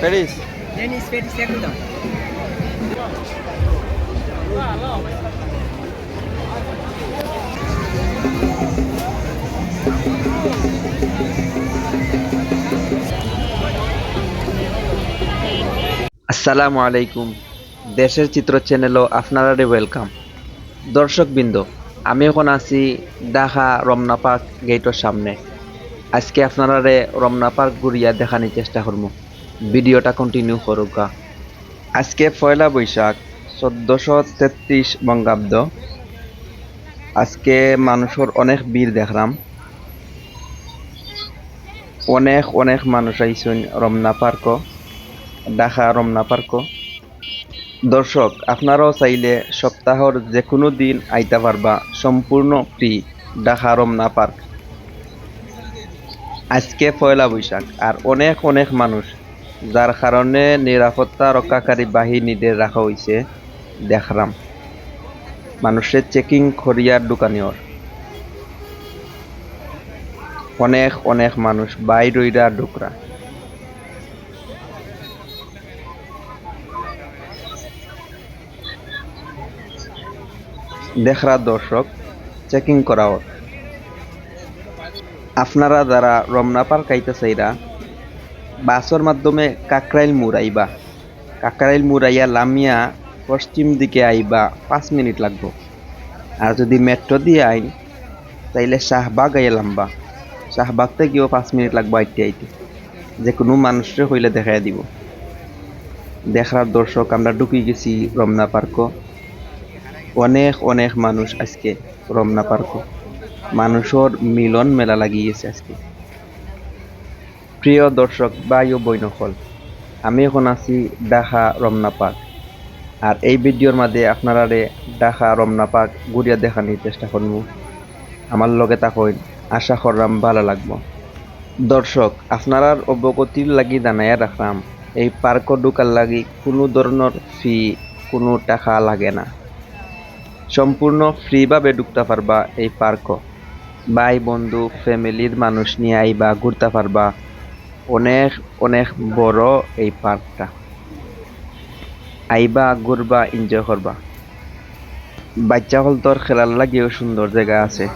Paris আসসালামু আলাইকুম। দেশের চিত্র চ্যানেলও আপনারা ওয়েলকাম। দর্শকবৃন্দ, আমি এখন আছি ঢাকা রমনা পার্ক গেটের সামনে। আজকে আপনারা রমনা পার্ক ঘুরিয়া দেখানোর চেষ্টা করব। ভিডিওটা কন্টিনিউ করুকা। আজকে পয়লা বৈশাখ 1433 বঙ্গাব্দ। আজকে মানুষের অনেক ভিড় দেখলাম। অনেক মানুষ আইসেন রমনা পার্ক, ঢাকা রমনা পার্ক। দর্শক, আপনারাও চাইলে সপ্তাহের যে কোনো দিন আইতে পারবা, সম্পূর্ণ ফ্রি ঢাকা রমনা পার্ক। আজকে পয়লা বৈশাখ আর অনেক মানুষ, যার কারণে নিরাপত্তা রক্ষাকারী বাহিনীদের রাখা হয়েছে। দেখলাম মানুষের চেকিং করিয়ার দোকানিওর অনেক মানুষ বাইরইরা ডুকরা। দেখরা দর্শক, চেকিং করা ওর। আপনারা যারা রমনা পার্ক আইতে চাইরা, বাসের মাধ্যমে কাকরাইল মোড় আইবা। কাকরাইল মোড় আইয়া লামিয়া পশ্চিম দিকে আইবা 5 মিনিট লাগবে। আর যদি মেট্রো দিয়ে আইন তাইলে শাহবাগ আইয়া লাম্বা। শাহবাগ থেকেও 5 মিনিট লাগবে আইতে। যে কোনো মানুষের হইলে দেখাই দিব। দেখার দর্শক, আমরা ঢুকি গেছি রমনা পার্ক। অনেক মানুষ আজকে রমনা পার্ক। মানুষের মিলন মেলা লাগিয়েছে আজকে। প্রিয় দর্শক ভাই ও বৈনকল, আমি এখন আছি ঢাকা রমনা পার্ক। আর এই ভিডিওর মাঝে আপনারা ঢাকা রমনা পার্ক ঘুরিয়া দেখানোর চেষ্টা করব। আমার লগে থাকুন, আশা করলাম ভালো লাগবো। দর্শক, আপনার অবগতির লাগি জানাইয়া রাখলাম, এই পার্ক ঢুকার লাগি কোনো ধরনের ফি, কোনো টাকা লাগে না। সম্পূর্ণ ফ্রিভাবে ঢুকতে পারবা এই পার্ক। ভাই বন্ধু ফ্যামিলির মানুষ নিয়ে আইবা, ঘুরতে পারবা। অনেক বড় এই পার্কটা। আইবা, ঘুরবা, এনজয় করবা। বাচ্চা হল তোর খেলার লাগিও সুন্দর জায়গা আছে।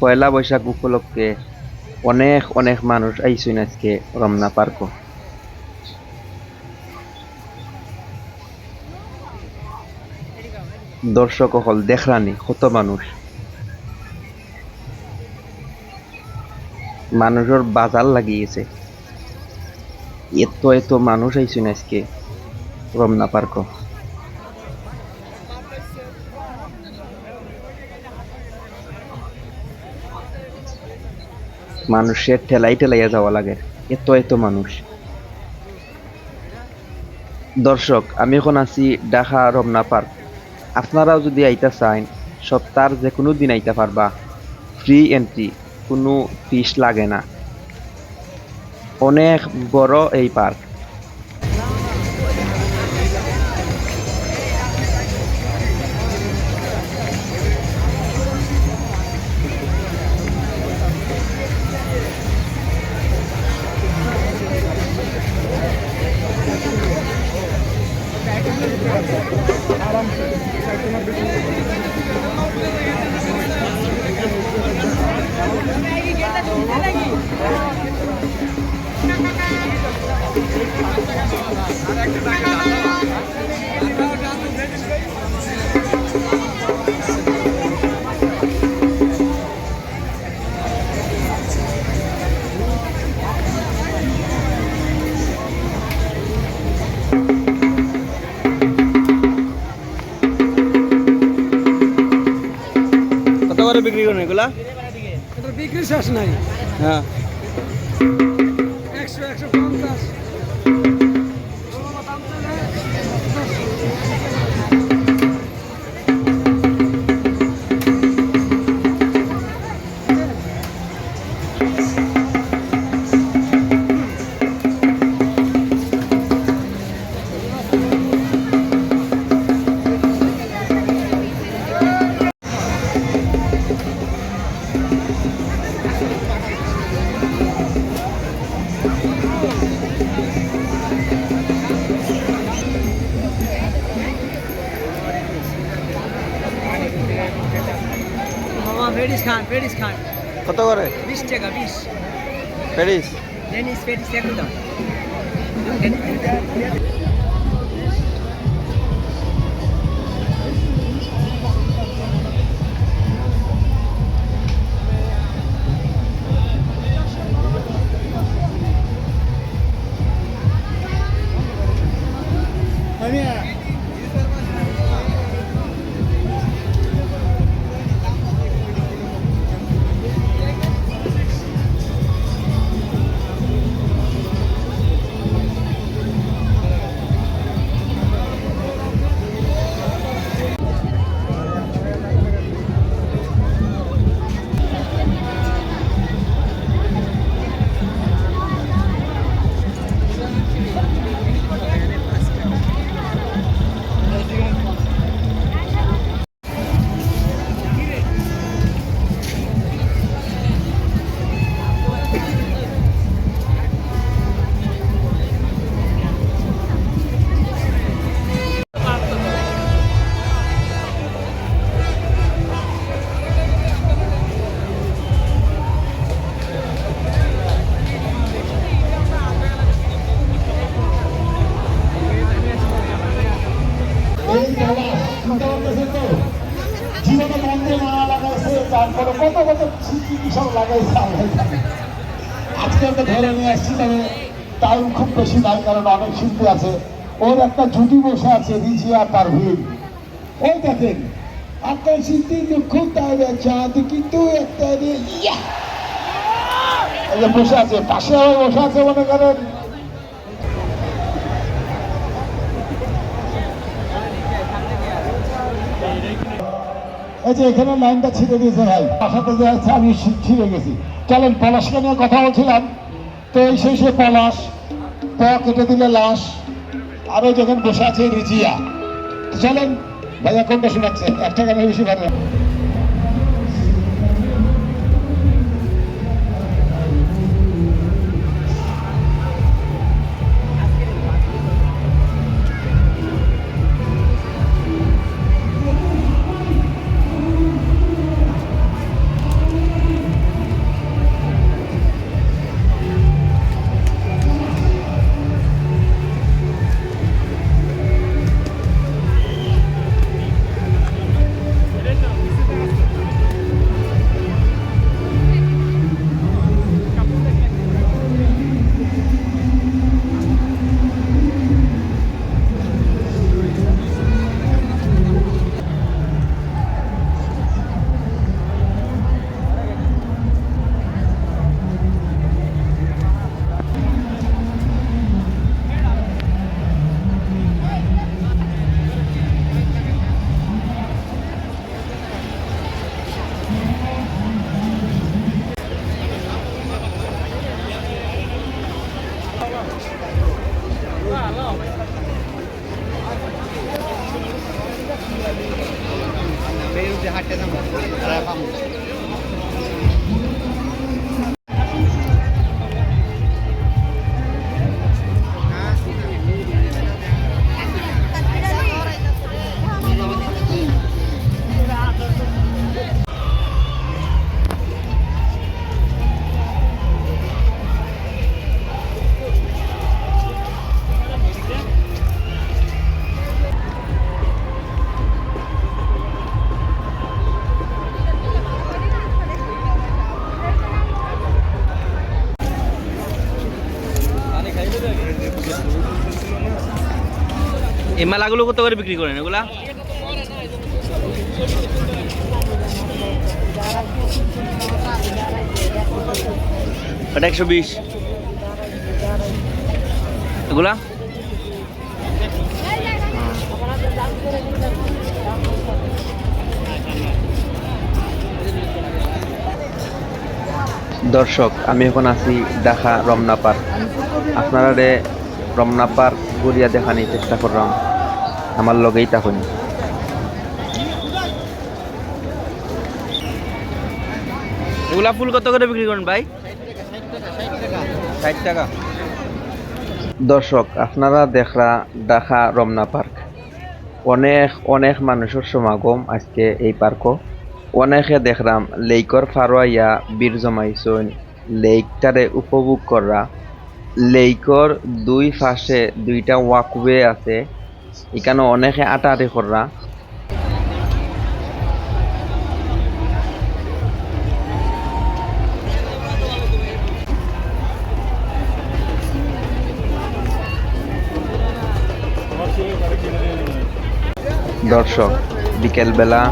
পয়লা বৈশাখ উপলক্ষে অনেক মানুষ আইসুন আজকে রমনা পার্ক। দর্শক হল দেখরানি কত মানুষের বাজার লাগিয়েছে। এত মানুষ আইসুন আজকে রমনা পার্ক। মানুষের ঠেলাইয়া যাওয়া লাগে, এত মানুষ। দর্শক, আমি এখন আছি ঢাকা রমনা পার্ক। আপনারাও যদি আইতা চান, সপ্তাহের যে কোনো দিন আইতে পারবা। ফ্রি এন্ট্রি, কোনো ফিস লাগে না। অনেক বড় এই পার্ক। কত করে বিক্রি করেন এগুলা? বিক্রি শেষ নাই। হ্যাঁ 100 150 মামা ফেরিস খান কত করে 20 টাকা 20 প্যারিস? ডেনিস ফেরিস একদম জীবনে মন্দির না লাগাইছে, তারপরে কত কত স্মৃতি সব লাগাইছে আল্লাহ জানে। আজকে আমরা ধরে নিয়ে আসছি, তবে টাইম খুব বেশি নাই, কারণ অনেক শিল্পী আছে। ওর একটা জুটি বসে আছে রিজিয়া পারভিন, ওই দেখেন আপনার শিল্পী খুব তাই চাঁদ কিন্তু একটা বসে আছে, পাশে বসে আছে মনে করেন। এই যে এখানে লাইনটা ছিঁড়ে দিয়েছে ভাই, বাসাতে যে আছে আমি ছিঁড়ে গেছি। চলেন, পলাশকে নিয়ে কথা বলছিলাম, তো এই শেষে পলাশ কেটে দিলে লাশ, আরো যখন বসে আছে রিজিয়া। চলেন ভাইয়া, কোনটা শোনাচ্ছে? একটা গানে বেশি ভালো। হাঁটতে যাবো। এই মেলাগুলো কত করে বিক্রি করেন এগুলা? এটা 120। এগুলা দর্শক, আমি এখন আছি ঢাকা রমনা পার্ক। আপনারা রমনা পার্ক ঘুরিয়া দেখানোর চেষ্টা করলাম, আমার লগেই থাকুন। এগুলা ফুল কত করে বিক্রি করেন ভাই? 60 টাকা। দর্শক, আপনারা দেখরা ঢাকা রমনা পার্ক। অনেক অনেক মানুষের সমাগম আজকে এই পার্কও। অনেকে দেখলাম লেকর ফারোয়াইয়া বীর জমাইছন, লেকটারে উপভোগ করা। লেকর দুই পাশে দুইটা ওয়াকওয়ে আছে, এখানে অনেকে আটাআটি করা। দর্শক, বিকেলবেলা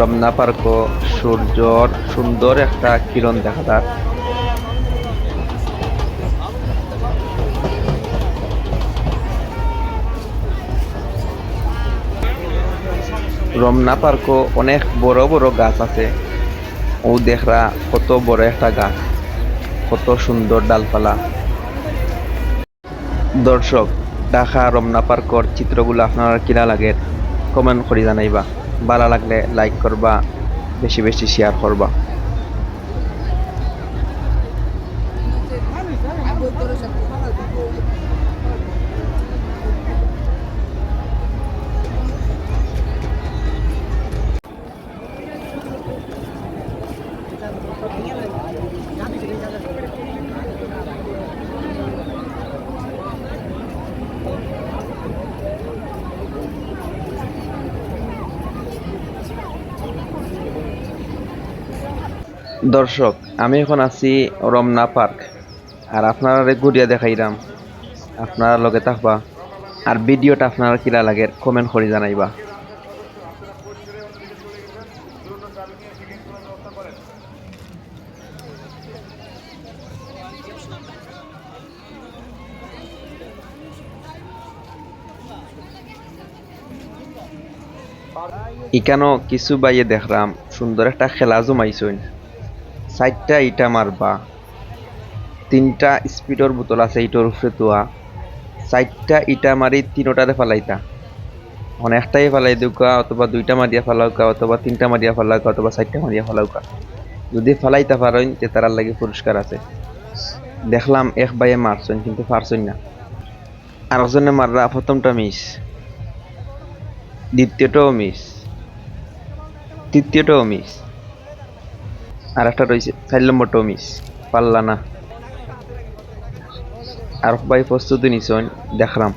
রমনা পার্কও সূর্যর সুন্দর একটা কিরণ দেখা যায়। রমনা পার্কও অনেক বড় বড় গাছ আছে। ও দেখরা কত বড় একটা গাছ, কত সুন্দর ডালপালা। দর্শক, ঢাকা রমনা পার্কর চিত্রগুলো আপনারা কিনা লাগে কমেন্ট করে জানাইবা। ভালো লাগলে লাইক করবা, বেশি বেশি শেয়ার করবা। দর্শক, আমি এখন আছি রমনা পার্ক, আর আপনারা ঘুরিয়া দেখাইলাম। আপনারা লগে থাকবা, আর ভিডিওটা আপনারা কিলা লাগে কমেন্ট করে জানাইবা। এখানেও কিছু বাইয়ে দেখলাম সুন্দর একটা খেলা জমাইছুন। 4টা ইটা মারবা, 3টা স্পিডর বোতল আছে ইটোর উপরে তোয়া। 4টা ইটা মারি 3টারে ফালাইতা, মানে একটাই ফালাই দিউকা, অথবা 2টা মারিয়া ফালাউকা, অথবা 3টা মারিয়া ফালাউকা, অথবা 4টা মারিয়া ফালাউকা। যদি ফালাইতা পারেন তে তারার লাগে পুরস্কার আছে। দেখলাম এক বাইয়ে মারছেন কিন্তু পারছেন না। আরেকজনে মাররা, প্রথমটা মিস, দ্বিতীয়টাও মিস, তৃতীয়টাও মিস, আর একটা রয়েছে 4 নম্বরটাও মিস, পারলা না। আর ভাই প্রস্তুতি নিছেন দেখলাম,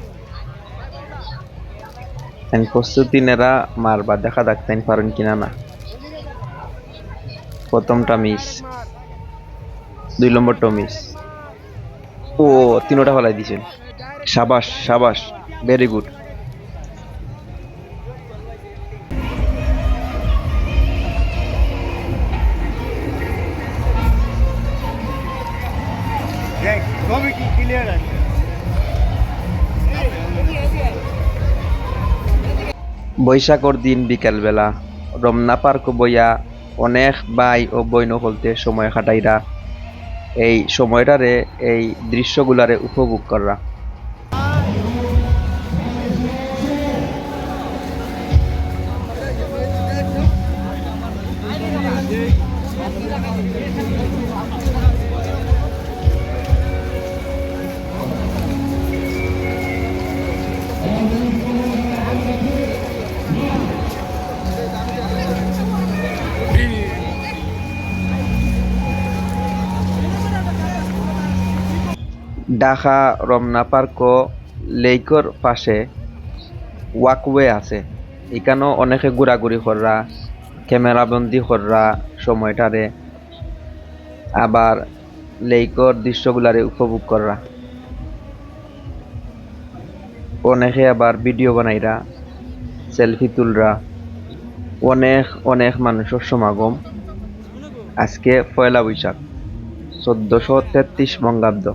প্রস্তুতি নেরা মারবা, দেখা যাক তাই পারেন কিনা না। প্রথমটা মিস, 2 নম্বরটাও মিস, ও 3টা ফেলাই দিছেন। সাবাস সাবাস, ভেরি গুড। বৈশাখর দিন বিকেলবেলা রমনা পার্ক বইয়া অনেক ভাই ও বইন হলতে সময় কাটাইরা। এই সময়টারে, এই দৃশ্যগুলারে উপভোগ করা। ঢাকা রমনা পার্কও লেকর পাশে ওয়াকওয়ে আছে, এখানেও অনেকে ঘোরাঘুরি কররা, ক্যামেরা বন্দি কররা সময়টারে, আবার লেকর দৃশ্যগুলারে উপভোগ কররা। অনেকে আবার ভিডিও বানাইরা, সেলফি তুলরা। অনেক অনেক মানুষের সমাগম। আজকে পয়লা বৈশাখ 1433 বঙ্গাব্দ।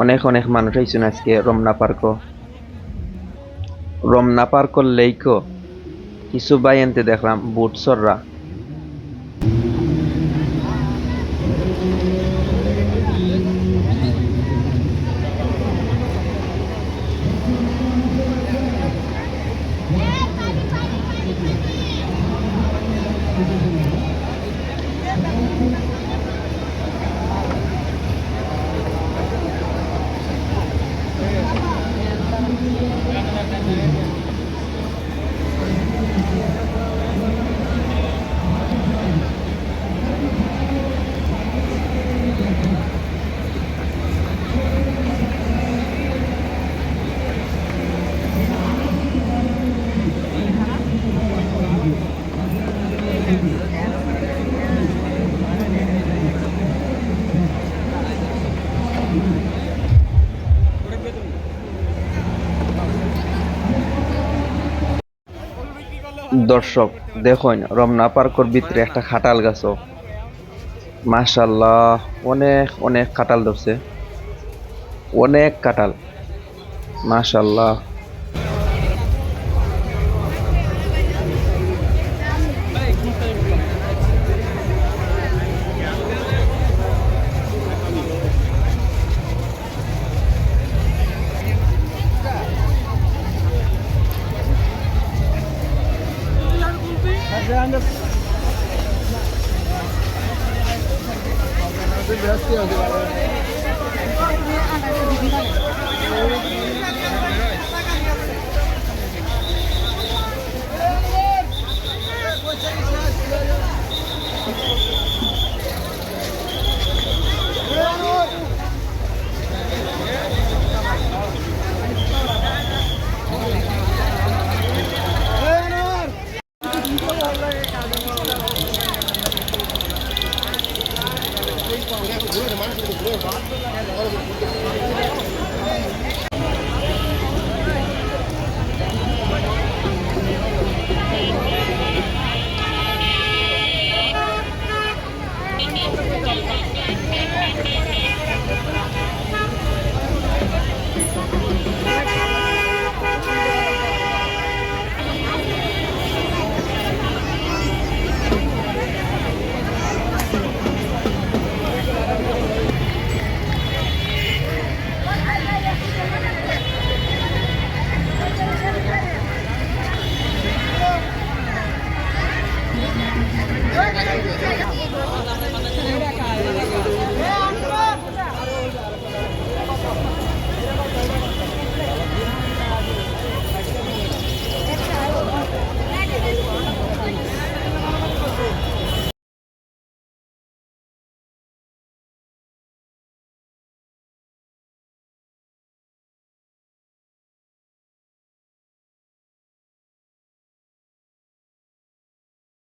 অনেক অনেক মানুষ আইসুন আজকে রমনা পার্কর লেইকো কিছু ভাই এনতে দেখলাম বুটসররা। দর্শক দেখুন রমনা পার্কর ভিতরে একটা খাটাল গাছও, মাশাল্লাহ অনেক অনেক কাঁঠাল ধরছে, অনেক কাঁঠাল মাশাল্লাহ।